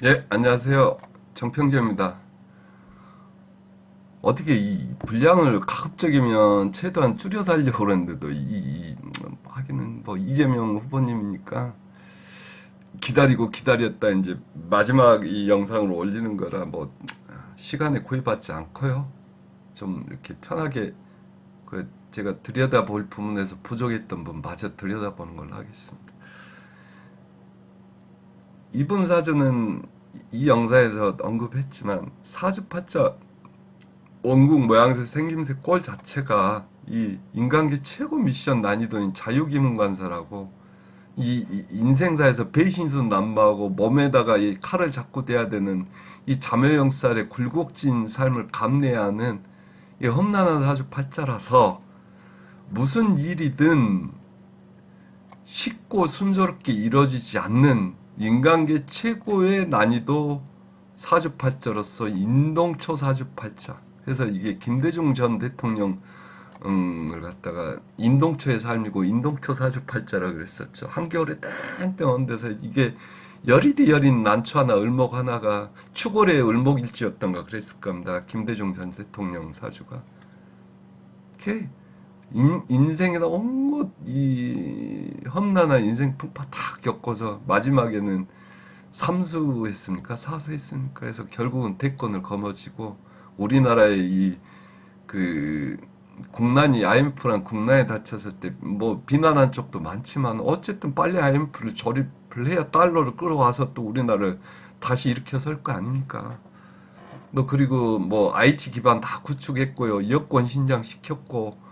예, 안녕하세요. 정평재입니다. 어떻게 이 분량을 가급적이면 최대한 줄여 살려고 그랬는데도 하기는 뭐 이재명 후보님이니까 기다리고 기다렸다 이제 마지막 이 영상을 올리는 거라 뭐 시간에 구애받지 않고요. 좀 이렇게 편하게 그 제가 들여다볼 부분에서 부족했던 부분 마저 들여다보는 걸로 하겠습니다. 이분 사주는 이 영상에서 언급했지만 사주팔자 원국 모양새 생김새 꼴 자체가 이 인간계 최고 미션 난이도인 자유기문관사라고 이 인생사에서 배신수 난무하고 몸에다가 이 칼을 잡고 대야 되는 이 자멸영살의 굴곡진 삶을 감내해야 하는 이 험난한 사주팔자라서 무슨 일이든 쉽고 순조롭게 이루어지지 않는 인간계 최고의 난이도 사주팔자로서 인동초 사주팔자. 그래서 이게 김대중 전 대통령을 갖다가 인동초의 삶이고 인동초 사주팔자라고 그랬었죠. 한겨울에 땡땡 온 데서 이게 열이디 여린 난초 하나 을목 하나가 추고래의 을목일지였던가 그랬을 겁니다. 김대중 전 대통령 사주가. 이렇게 인생에다 온갖 이 험난한 인생 풍파 다 겪어서 마지막에는 삼수했습니까? 사수했습니까? 그래서 결국은 대권을 거머쥐고 우리나라의 그 국난이 IMF란 국난에 닥쳤을 때 뭐 비난한 쪽도 많지만 어쨌든 빨리 IMF를 조립을 해야 달러를 끌어와서 또 우리나라를 다시 일으켜 설 거 아닙니까? 너 그리고 뭐 IT 기반 다 구축했고요. 여권 신장시켰고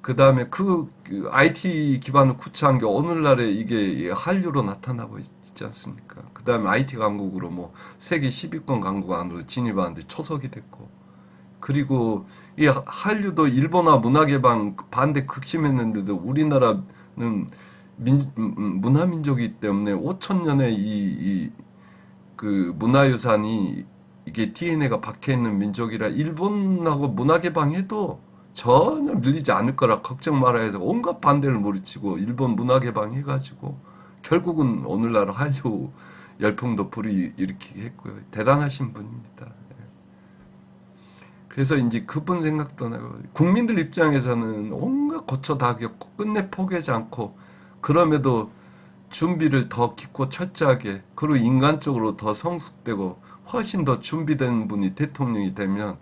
그 다음에 그 IT 기반을 구축한 게 오늘날에 이게 한류로 나타나고 있지 않습니까? 그 다음에 IT 강국으로 뭐 세계 10위권 강국 안으로 진입하는데 초석이 됐고 그리고 이 한류도 일본화 문화개방 반대 극심했는데도 우리나라는 문화민족이기 때문에 5천 년의 그 문화유산이 이게 DNA가 박혀 있는 민족이라 일본하고 문화개방해도 전혀 밀리지 않을 거라 걱정 말아야 해서 온갖 반대를 몰아치고 일본 문화개방 해가지고 결국은 오늘날 한류 열풍도 불이일으키게 했고요. 대단하신 분입니다. 그래서 이제 그분 생각도 나고 국민들 입장에서는 온갖 고초 다 겪고 끝내 포기하지 않고 그럼에도 준비를 더 깊고 철저하게 그리고 인간적으로 더 성숙되고 훨씬 더 준비된 분이 대통령이 되면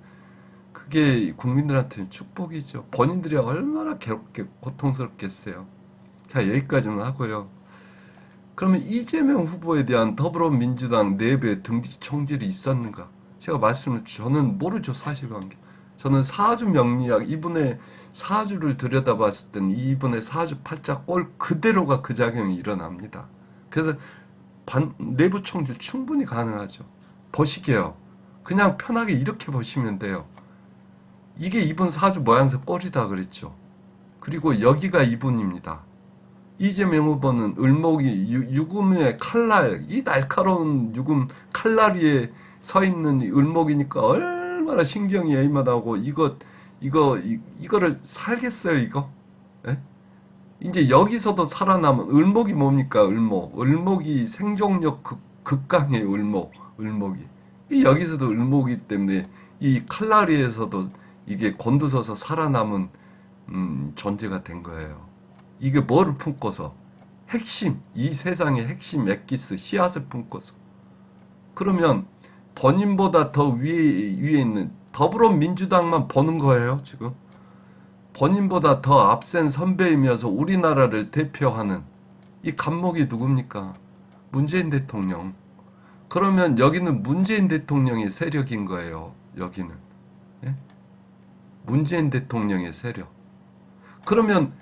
그게 국민들한테는 축복이죠. 본인들이 얼마나 괴롭게 고통스럽겠어요. 자, 여기까지만 하고요. 그러면 이재명 후보에 대한 더불어민주당 내부의 등지 총질이 있었는가? 제가 저는 모르죠, 사실관계. 저는 사주 명리학, 이분의 사주를 들여다봤을 때는 이분의 사주 팔자 꼴 그대로가 그 작용이 일어납니다. 그래서 내부 총질 충분히 가능하죠. 보시게요. 그냥 편하게 이렇게 보시면 돼요. 이게 이분 사주 모양새 꼴이다 그랬죠. 그리고 여기가 이분입니다. 이재명 후보는 을목이 유금의 칼날, 이 날카로운 유금 칼날 위에 서 있는 을목이니까 얼마나 신경이 예민하고 이거를 살겠어요, 이거? 예? 이제 여기서도 살아남은 을목이 뭡니까? 을목이 생존력 극강해요, 을목이. 여기서도 을목이기 때문에 이 칼날리에서도 이게 곤두서서 살아남은 존재가 된 거예요. 이게 뭐를 품고서 핵심, 이 세상의 핵심 엑기스 씨앗을 품고서 그러면 본인보다 더 위에 있는 더불어민주당만 보는 거예요, 지금. 본인보다 더 앞선 선배이면서 우리나라를 대표하는 이 간목이 누굽니까? 문재인 대통령. 그러면 여기는 문재인 대통령의 세력인 거예요, 여기는. 예? 문재인 대통령의 세력. 그러면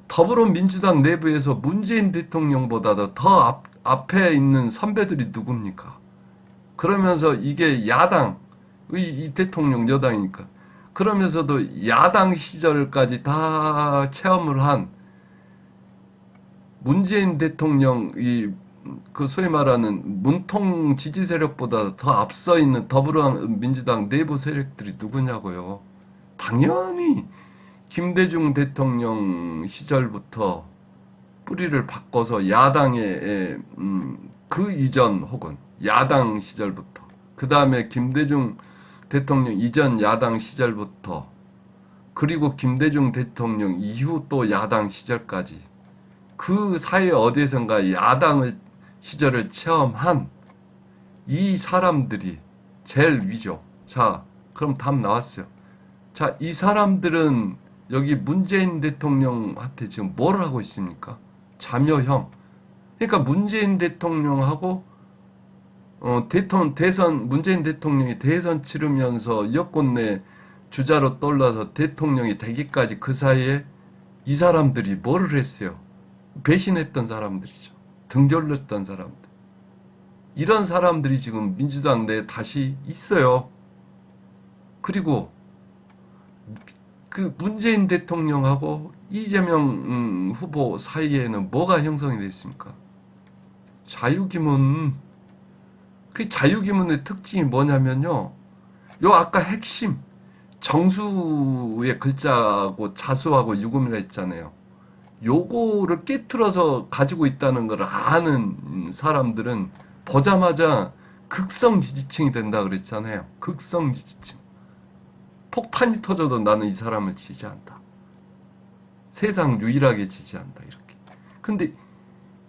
더불어민주당 내부에서 문재인 대통령보다도 더 앞에 있는 선배들이 누굽니까? 그러면서 이게 야당, 이 대통령 여당이니까. 그러면서도 야당 시절까지 다 체험을 한 문재인 대통령, 그 소위 말하는 문통 지지 세력보다 더 앞서 있는 더불어민주당 내부 세력들이 누구냐고요. 당연히 김대중 대통령 시절부터 뿌리를 바꿔서 야당의 그 이전 혹은 야당 시절부터, 그 다음에 김대중 대통령 이전 야당 시절부터, 그리고 김대중 대통령 이후 또 야당 시절까지 그 사회 어디선가 야당을 시절을 체험한 이 사람들이 제일 위죠. 자, 그럼 답 나왔어요. 자, 이 사람들은 여기 문재인 대통령한테 지금 뭘 하고 있습니까? 자묘형. 그러니까 문재인 대통령하고 대선 문재인 대통령이 대선 치르면서 여권 내 주자로 떠올라서 대통령이 되기까지 그 사이에 이 사람들이 뭐를 했어요? 배신했던 사람들이죠. 등절렸던 사람들. 이런 사람들이 지금 민주당 내에 다시 있어요. 그리고 그 문재인 대통령하고 이재명 후보 사이에는 뭐가 형성이 됐습니까? 자유기문. 그 자유기문의 특징이 뭐냐면요. 요 아까 핵심 정수의 글자하고 자수하고 유금이라 했잖아요. 요거를 깨트려서 가지고 있다는 걸 아는 사람들은 보자마자 극성 지지층이 된다 그랬잖아요. 극성 지지층. 폭탄이 터져도 나는 이 사람을 지지한다. 세상 유일하게 지지한다. 이렇게. 근데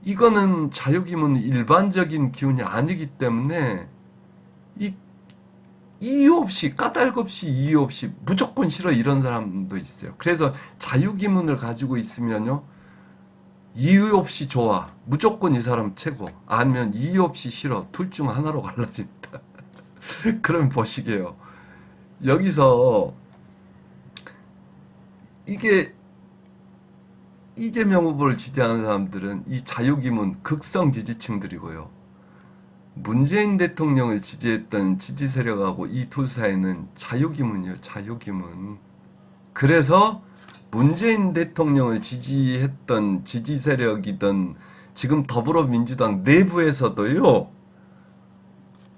이거는 자유기문 일반적인 기운이 아니기 때문에 이유 없이 까닭 없이 이유 없이 무조건 싫어 이런 사람도 있어요. 그래서 자유기문을 가지고 있으면요. 이유 없이 좋아. 무조건 이 사람 최고. 아니면 이유 없이 싫어. 둘 중 하나로 갈라집니다. 그럼 보시게요. 여기서 이게 이재명 후보를 지지하는 사람들은 이 자유기문 극성 지지층들이고요. 문재인 대통령을 지지했던 지지 세력하고 이 둘 사이는 자유기문이에요. 자유기문. 그래서 문재인 대통령을 지지했던 지지 세력이던 지금 더불어민주당 내부에서도요.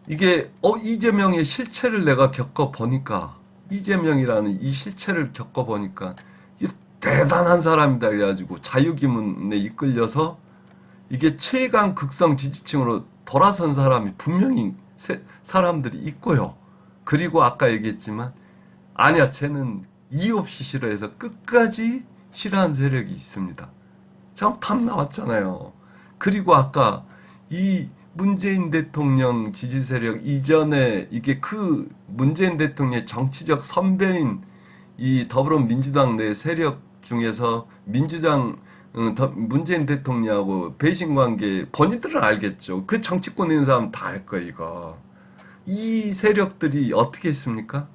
이게 이재명의 실체를 내가 겪어보니까 이재명이라는 이 실체를 겪어보니까 대단한 사람이다 그래가지고 자유기문에 이끌려서 이게 최강 극성 지지층으로 돌아선 사람이 분명히 사람들이 있고요. 그리고 아까 얘기했지만 아니야 쟤는 이유 없이 싫어해서 끝까지 싫어하는 세력이 있습니다. 참 답 나왔잖아요. 그리고 아까 이 문재인 대통령 지지 세력 이전에 이게 그 문재인 대통령의 정치적 선배인 이 더불어민주당 내 세력 중에서 문재인 대통령하고 배신관계 본인들은 알겠죠. 그 정치권에 있는 사람 다 알 거예요. 이거. 이 세력들이 어떻게 했습니까?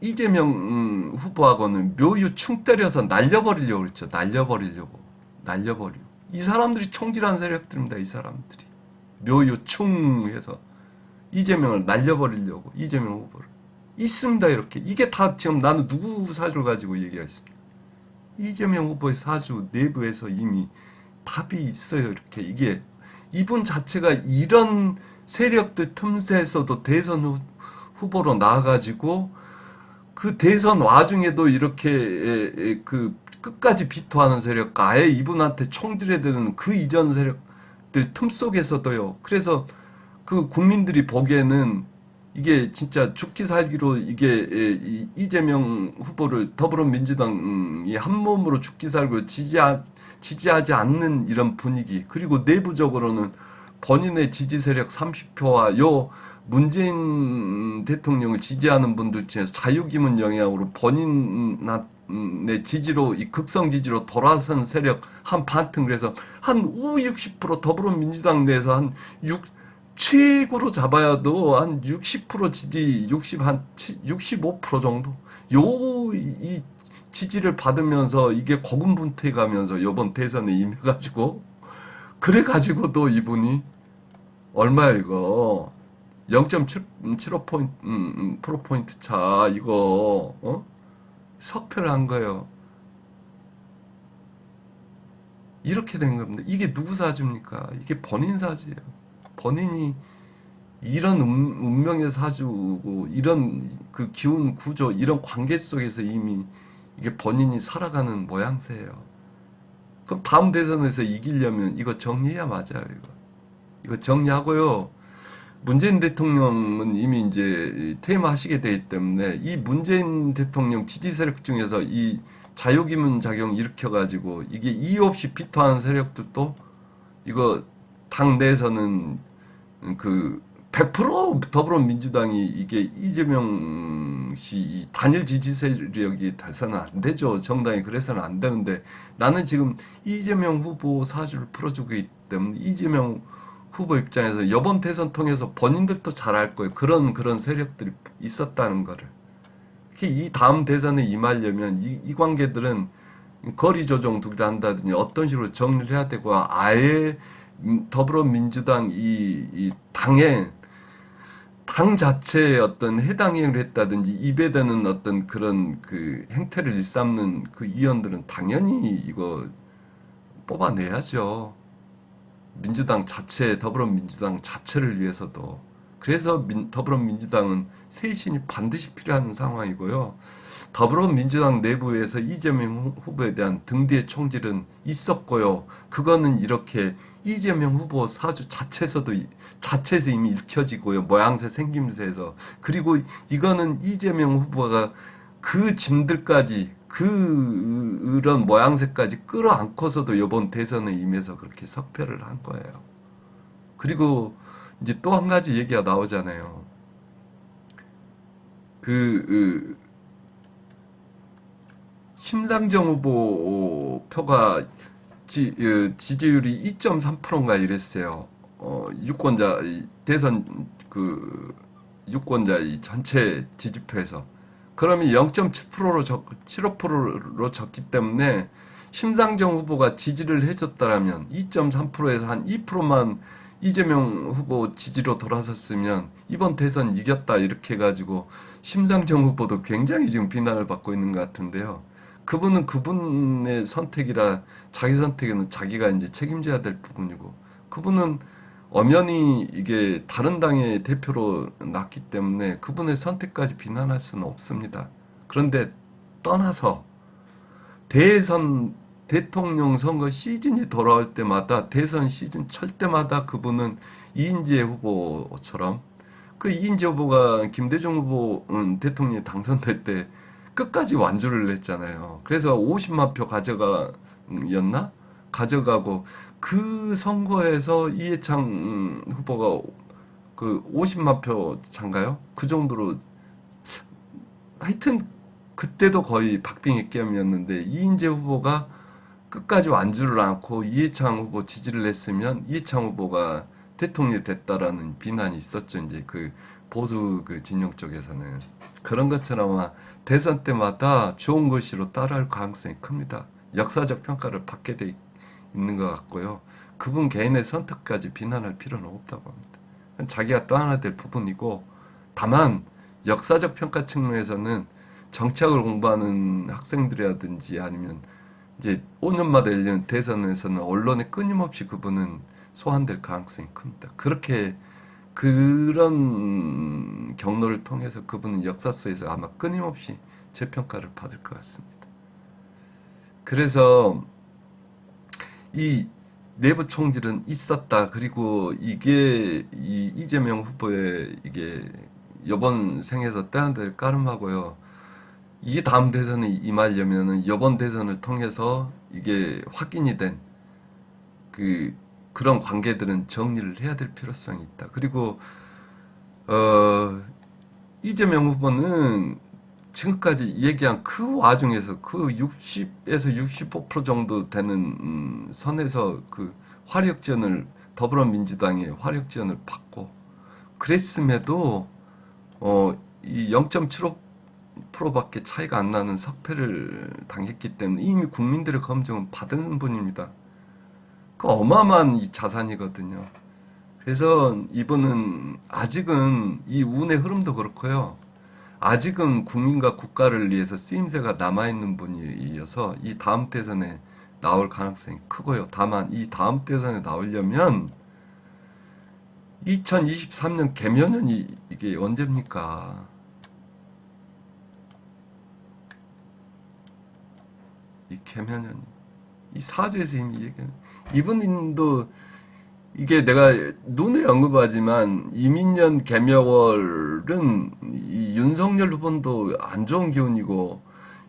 이재명 후보하고는 묘유 충 때려서 날려버리려고 그랬죠. 날려버리려고. 이 사람들이 총질한 세력들입니다. 이 사람들이. 묘유 충해서 이재명을 날려버리려고. 이재명 후보를. 있습니다. 이렇게. 이게 다 지금 나는 누구 사주를 가지고 얘기하겠습니까? 이재명 후보의 사주 내부에서 이미 답이 있어요. 이렇게. 이게 이분 자체가 이런 세력들 틈새에서도 대선 후보로 나와가지고 그 대선 와중에도 이렇게 그 끝까지 비토하는 세력, 아예 이분한테 총질해야 되는 그 이전 세력들 틈 속에서도요. 그래서 그 국민들이 보기에는 이게 진짜 죽기 살기로 이게 이재명 후보를 더불어민주당이 한 몸으로 죽기 살기로 지지하지 않는 이런 분위기. 그리고 내부적으로는 본인의 지지 세력 30표와 요 문재인 대통령을 지지하는 분들 중에서 자유기문 영향으로 본인의 지지로 이 극성 지지로 돌아선 세력 한 반틈 그래서 한 5, 60% 더불어민주당 내에서 한 최고로 잡아야도 한 60% 지지, 65% 정도 이 지지를 받으면서 이게 고군분투해 가면서 이번 대선에 임해가지고 그래가지고도 이분이 얼마야 이거 0.75% 차 이거 석패를 한 거예요. 이렇게 된 겁니다. 이게 누구 사주입니까? 이게 본인 사주예요. 본인이 이런 운명의 사주고 이런 그 기운 구조 이런 관계 속에서 이미 이게 본인이 살아가는 모양새예요. 그럼 다음 대선에서 이기려면 이거 정리해야 맞아요, 이거. 이거 정리하고요. 문재인 대통령은 이미 이제 퇴임하시게 되기 때문에 이 문재인 대통령 지지 세력 중에서 이 자유기문 작용 일으켜가지고 이게 이유 없이 비토하는 세력들도 이거 당 내에서는 그 100% 더불어민주당이 이게 이재명 씨 단일 지지 세력이 돼서는 안 되죠. 정당이 그래서는 안 되는데 나는 지금 이재명 후보 사주를 풀어주고 있기 때문에 이재명 후보 입장에서 이번 대선 통해서 본인들도 잘 알 거예요. 그런 세력들이 있었다는 거를. 특히 이 다음 대선에 임하려면 이 관계들은 거리 조정들을 한다든지 어떤 식으로 정리를 해야 되고 아예 더불어민주당 이 당에 당 자체에 어떤 해당 행위를 했다든지 입에 대는 어떤 그런 그 행태를 일삼는 그 의원들은 당연히 이거 뽑아내야죠. 민주당 자체, 더불어민주당 자체를 위해서도. 그래서 더불어민주당은 쇄신이 반드시 필요한 상황이고요. 더불어민주당 내부에서 이재명 후보에 대한 등뒤의 총질은 있었고요. 그거는 이렇게 이재명 후보 사주 자체에서 이미 읽혀지고요. 모양새 생김새에서. 그리고 이거는 이재명 후보가 그 짐들까지 그런 모양새까지 끌어안고서도 이번 대선에 임해서 그렇게 석패를 한 거예요. 그리고 이제 또 한 가지 얘기가 나오잖아요. 그 심상정 후보 표가 지지율이 2.3%인가 이랬어요. 유권자 대선 그 유권자 이 전체 지지표에서 그러면 0.7%로 7.5%로 적기 때문에 심상정 후보가 지지를 해줬다라면 2.3%에서 한 2%만 이재명 후보 지지로 돌아섰으면 이번 대선 이겼다 이렇게 해가지고 심상정 후보도 굉장히 지금 비난을 받고 있는 것 같은데요. 그분은 그분의 선택이라 자기 선택에는 자기가 이제 책임져야 될 부분이고 그분은 엄연히 이게 다른 당의 대표로 났기 때문에 그분의 선택까지 비난할 수는 없습니다. 그런데 떠나서 대선 대통령 선거 시즌이 돌아올 때마다 대선 시즌 철 때마다 그분은 이인재 후보처럼 그 이인재 후보가 김대중 후보 대통령이 당선될 때 끝까지 완주를 했잖아요. 그래서 50만 표 가져가였나? 가져가고 그 선거에서 이해창 후보가 그 50만 표 찬가요? 그 정도로 하여튼 그때도 거의 박빙의 게임이었는데 이인재 후보가 끝까지 완주를 않고 이해창 후보 지지를 했으면 이해창 후보가 대통령이 됐다라는 비난이 있었죠. 이제 그 보수 그 진영 쪽에서는 그런 것처럼 아마 대선 때마다 좋은 것으로 따라할 가능성이 큽니다. 역사적 평가를 받게 돼 있는 것 같고요. 그분 개인의 선택까지 비난할 필요는 없다고 합니다. 자기가 또 하나 될 부분이고 다만 역사적 평가 측면에서는 정치학을 공부하는 학생들이라든지 아니면 이제 5년마다 열리는 대선에서는 언론에 끊임없이 그분은 소환될 가능성이 큽니다. 그렇게 그런 경로를 통해서 그분은 역사 속에서 아마 끊임없이 재평가를 받을 것 같습니다. 그래서 이 내부 총질은 있었다. 그리고 이게 이 이재명 후보의 이게 이번 생에서 떼야 될 까름하고요. 이게 다음 대선에 임하려면은 이번 대선을 통해서 이게 확인이 된 그런 관계들은 정리를 해야 될 필요성이 있다. 그리고 이재명 후보는 지금까지 얘기한 그 와중에서 그 60에서 65% 정도 되는 선에서 그 화력전을 더불어민주당의 화력전을 받고 그랬음에도 이 0.75%밖에 차이가 안 나는 석패를 당했기 때문에 이미 국민들의 검증은 받은 분입니다. 그 어마어마한 이 자산이거든요. 그래서 이분은 아직은 이 운의 흐름도 그렇고요. 아직은 국민과 국가를 위해서 쓰임새가 남아있는 분이어서 이 다음 대선에 나올 가능성이 크고요. 다만 이 다음 대선에 나오려면 2023년 개면연이 이게 언제입니까? 이 개면연이 이 사주에서 이미 얘기해. 이분도 이게 내가 눈에 언급하지만 이민년 개묘월은 이 윤석열 후보도 안 좋은 기운이고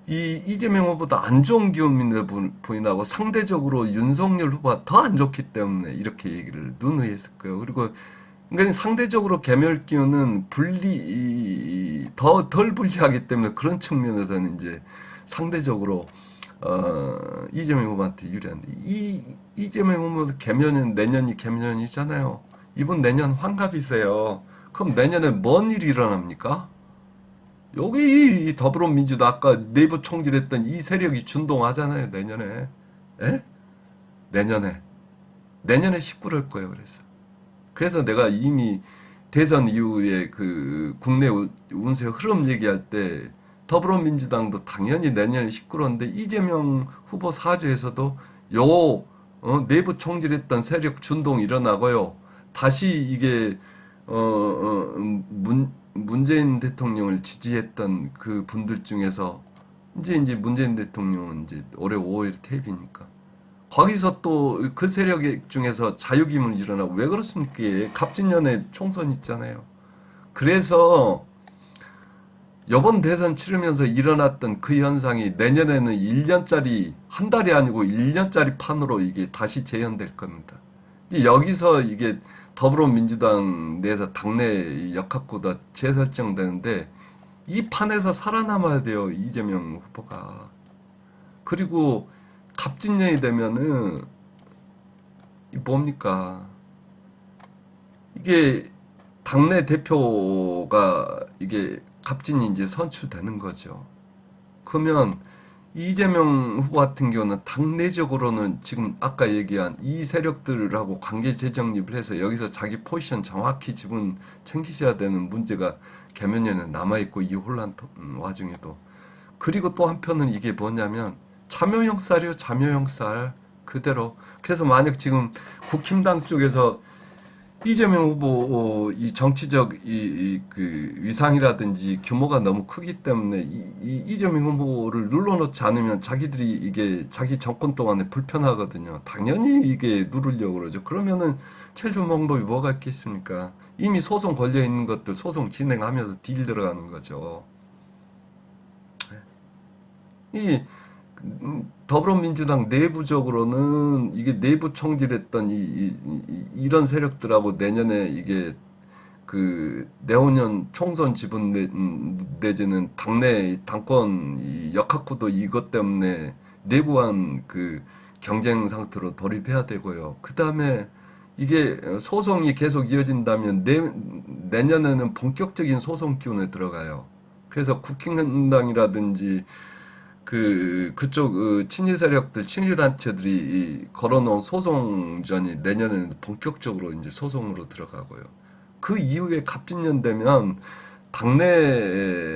이 이재명 후보도 안 좋은 기운인데 부인하고 상대적으로 윤석열 후보가 더 안 좋기 때문에 이렇게 얘기를 눈에 했을 거예요. 그리고 그러니까 상대적으로 개멸 기운은 덜 불리하기 때문에 그런 측면에서는 이제 상대적으로 이재명 후보한테 유리한데 이재명 후보 개면은 내년이 개면이잖아요. 이번 내년 환갑이세요. 그럼 내년에 뭔 일이 일어납니까? 여기 이 더불어민주당 아까 내부 총질했던 이 세력이 준동하잖아요. 내년에. 에? 내년에 19를 거예요. 그래서 내가 이미 대선 이후에 그 국내 운세 흐름 얘기할 때 더불어민주당도 당연히 내년에 19인데 이재명 후보 사주에서도 내부 총질했던 세력 준동이 일어나고요. 다시 이게 문재인 대통령을 지지했던 그 분들 중에서 이제 문재인 대통령은 이제 올해 5월 퇴임이니까 거기서 또 그 세력 중에서 자유기문이 일어나고 왜 그렇습니까? 갑진년에 총선 있잖아요. 그래서 이번 대선 치르면서 일어났던 그 현상이 내년에는 1년짜리 한 달이 아니고 1년짜리 판으로 이게 다시 재현될 겁니다. 여기서 이게 더불어민주당 내에서 당내 역학구도 재설정되는데 이 판에서 살아남아야 돼요. 이재명 후보가. 그리고 갑진년이 되면은 뭡니까? 이게 당내 대표가 이게 갑진이 이제 선출되는 거죠. 그러면 이재명 후보 같은 경우는 당내적으로는 지금 아까 얘기한 이 세력들하고 관계 재정립을 해서 여기서 자기 포지션 정확히 지분 챙기셔야 되는 문제가 개면연에 남아있고 이 혼란 와중에도. 그리고 또 한편은 이게 뭐냐면 참여형 쌀이요. 참여형 쌀 그대로. 그래서 만약 지금 국힘당 쪽에서 이재명 후보 이 정치적 그 위상이라든지 규모가 너무 크기 때문에 이재명 후보를 눌러놓지 않으면 자기들이 이게 자기 정권 동안에 불편하거든요. 당연히 이게 누르려고 그러죠. 그러면은 제일 좋은 방법이 뭐가 있겠습니까? 이미 소송 걸려 있는 것들 소송 진행하면서 딜 들어가는 거죠. 이 더불어민주당 내부적으로는 이게 내부 총질했던 이런 세력들하고 내년에 이게 그 내후년 총선 지분 내지는 당내 당권 역학구도 이것 때문에 내부한 그 경쟁 상태로 돌입해야 되고요. 그 다음에 이게 소송이 계속 이어진다면 내년에는 본격적인 소송 기운에 들어가요. 그래서 국힘당이라든지 그쪽 친일 세력들, 친일 단체들이 걸어놓은 소송전이 내년에는 본격적으로 이제 소송으로 들어가고요. 그 이후에 갑진년 되면 당내를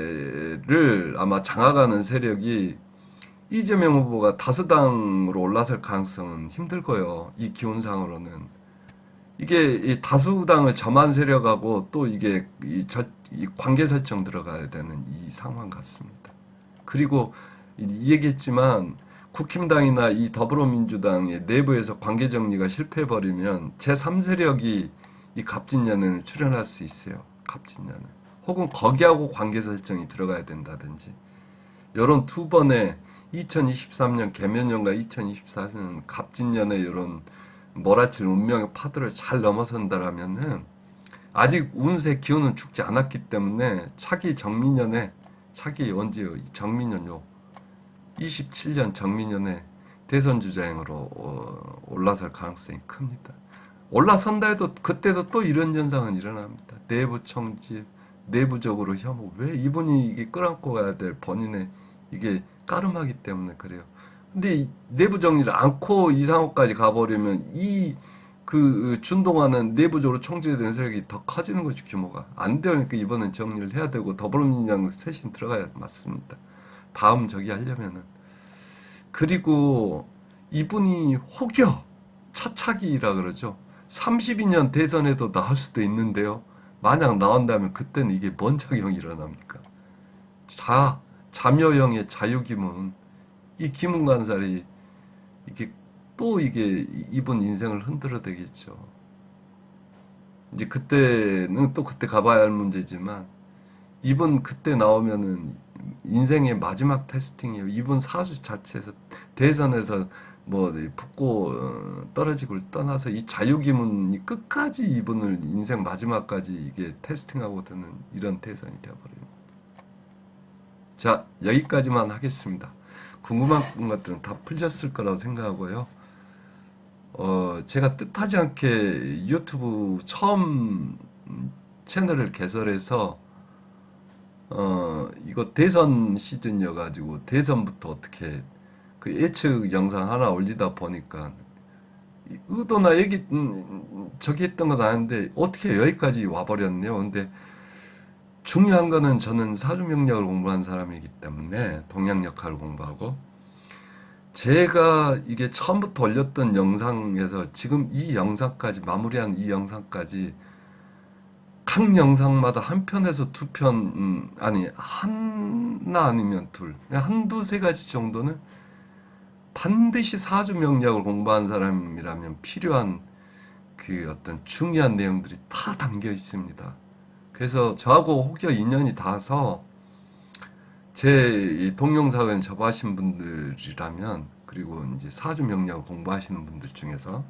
아마 장악하는 세력이 이재명 후보가 다수당으로 올라설 가능성은 힘들고요. 이 기운상으로는. 이게 이 다수당을 점한 세력하고 또 이게 이 관계 설정 들어가야 되는 이 상황 같습니다. 그리고 얘기했지만 국힘당이나 이 더불어민주당의 내부에서 관계 정리가 실패해버리면 제3세력이 이 갑진년을 출연할 수 있어요. 갑진년을. 혹은 거기하고 관계 설정이 들어가야 된다든지. 이런 두 번의 2023년 개면년과 2024년 갑진년의 이런 몰아칠 운명의 파도를 잘 넘어선다라면은 아직 운세 기운은 죽지 않았기 때문에 차기 정민년에 차기 언제요? 정민년요. 27년 정민년에 대선 주자행으로 올라설 가능성이 큽니다. 올라선다 해도 그때도 또 이런 현상은 일어납니다. 내부 청질, 내부적으로 혐오. 왜 이분이 이게 끌어안고 가야 될 본인의 이게 까름하기 때문에 그래요. 근데 내부 정리를 않고 이상호까지 가버리면 그 준동하는 내부적으로 총질된 세력이 더 커지는 거죠, 규모가. 안 되니까 이번엔 정리를 해야 되고 더불어민주당 쇄신 들어가야 맞습니다. 다음 저기 하려면은. 그리고 이분이 혹여 차차기라 그러죠. 32년 대선에도 나올 수도 있는데요. 만약 나온다면 그때는 이게 뭔 작용이 일어납니까? 자묘형의 자유기문, 이 기문관살이 이게 또 이게 이분 인생을 흔들어 대겠죠. 이제 그때는 또 그때 가봐야 할 문제지만 이분 그때 나오면은 인생의 마지막 테스팅이에요. 이분 사주 자체에서 대선에서 뭐 붙고 떨어지고를 떠나서 이 자유기문이 끝까지 이분을 인생 마지막까지 이게 테스팅하고드는 이런 대선이 되어버립니다. 자, 여기까지만 하겠습니다. 궁금한 것들은 다 풀렸을 거라고 생각하고요. 제가 뜻하지 않게 유튜브 처음 채널을 개설해서 이거 대선 시즌이어가지고 대선부터 어떻게 그 예측 영상 하나 올리다 보니까 의도나 얘기 저기 했던 건 아닌데 어떻게 여기까지 와버렸네요. 근데 중요한 거는 저는 사주명리학을 공부한 사람이기 때문에 동양 역학을 공부하고 제가 이게 처음부터 올렸던 영상에서 지금 이 영상까지 마무리한 이 영상까지 각 영상마다 한 편에서 두 편, 아니, 하나 아니면 둘, 그냥 한두 세 가지 정도는 반드시 사주 명리학을 공부한 사람이라면 필요한 그 어떤 중요한 내용들이 다 담겨 있습니다. 그래서 저하고 혹여 인연이 닿아서 제 동영상을 접하신 분들이라면, 그리고 이제 사주 명리학을 공부하시는 분들 중에서,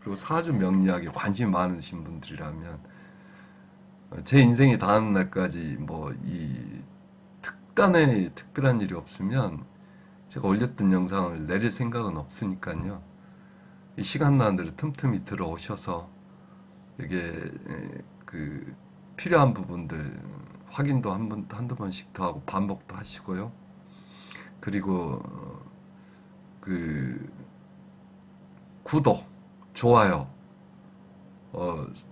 그리고 사주 명리학에 관심이 많으신 분들이라면, 제 인생이 닿는 날까지 뭐 이 특단의 특별한 일이 없으면 제가 올렸던 영상을 내릴 생각은 없으니까요. 이 시간 나는 대로 틈틈이 들어오셔서 이게 그 필요한 부분들 확인도 한두 번씩 더 하고 반복도 하시고요. 그리고 그 구독, 좋아요,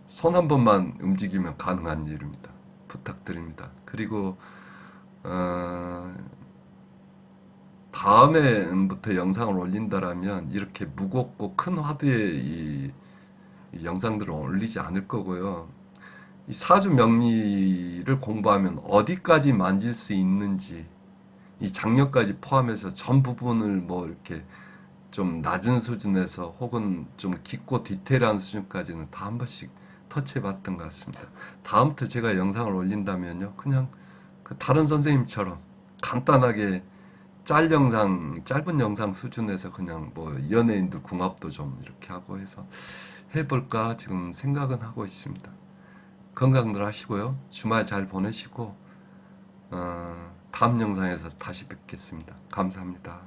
손 한 번만 움직이면 가능한 일입니다. 부탁드립니다. 그리고 다음에부터 영상을 올린다라면 이렇게 무겁고 큰 화두의 이 영상들을 올리지 않을 거고요. 이 사주 명리를 공부하면 어디까지 만질 수 있는지 이 장력까지 포함해서 전 부분을 뭐 이렇게 좀 낮은 수준에서 혹은 좀 깊고 디테일한 수준까지는 다 한 번씩 터치해 봤던 것 같습니다. 다음부터 제가 영상을 올린다면요. 그냥 그 다른 선생님처럼 간단하게 짧은 영상 수준에서 그냥 뭐 연예인들 궁합도 좀 이렇게 하고 해서 해볼까 지금 생각은 하고 있습니다. 건강들 하시고요. 주말 잘 보내시고, 다음 영상에서 다시 뵙겠습니다. 감사합니다.